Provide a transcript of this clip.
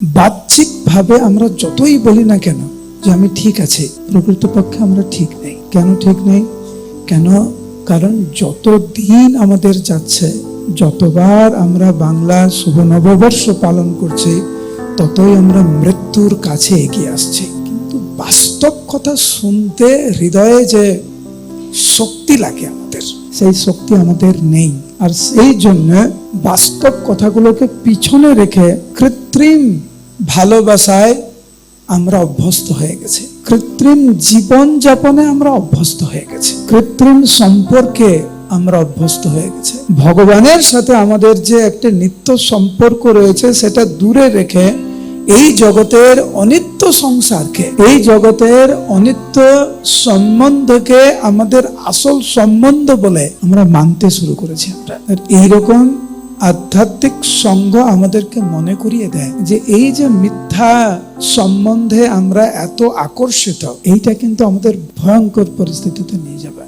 বাহ্যিকভাবে আমরা যতই বলি না কেন যে আমি ঠিক আছি, প্রকৃতপক্ষে আমরা ঠিক নেই। কেন ঠিক নেই? কেন? কারণ যত দিন আমাদের যাচ্ছে, যতবার আমরা বাংলা শুভ নববর্ষ পালন করছি, ততই আমরা মৃত্যুর কাছে এগিয়ে আসছি। কিন্তু বাস্তব কথা শুনতে হৃদয়ে যে শক্তি লাগে আমাদের, সেই শক্তি আমাদের নেই। আর সেই জন্য বাস্তব কথাগুলোকে পিছনে রেখে কৃত্রিম ভালোবাসায় আমরা অভ্যস্ত হয়ে গেছি, কৃত্রিম জীবন যাপনে আমরা অভ্যস্ত হয়ে গেছি, কৃত্রিম সম্পর্কে আমরা অভ্যস্ত হয়ে গেছে। ভগবানের সাথে আমাদের যে একটা নিত্য সম্পর্ক রয়েছে সেটা দূরে রেখে এই জগতের অনিত্য সংসারকে, এই জগতের অনিত্য সম্বন্ধকে আমাদের আসল সম্বন্ধ বলে আমরা মানতে শুরু করেছি। আমরা এইরকম আধ্যাত্মিক সঙ্গ আমাদেরকে মনে করিয়ে দেয় যে এই যে মিথ্যা সম্বন্ধে আমরা এত আকর্ষিত, এইটা কিন্তু আমাদের ভয়ঙ্কর পরিস্থিতিতে নিয়ে যাবে।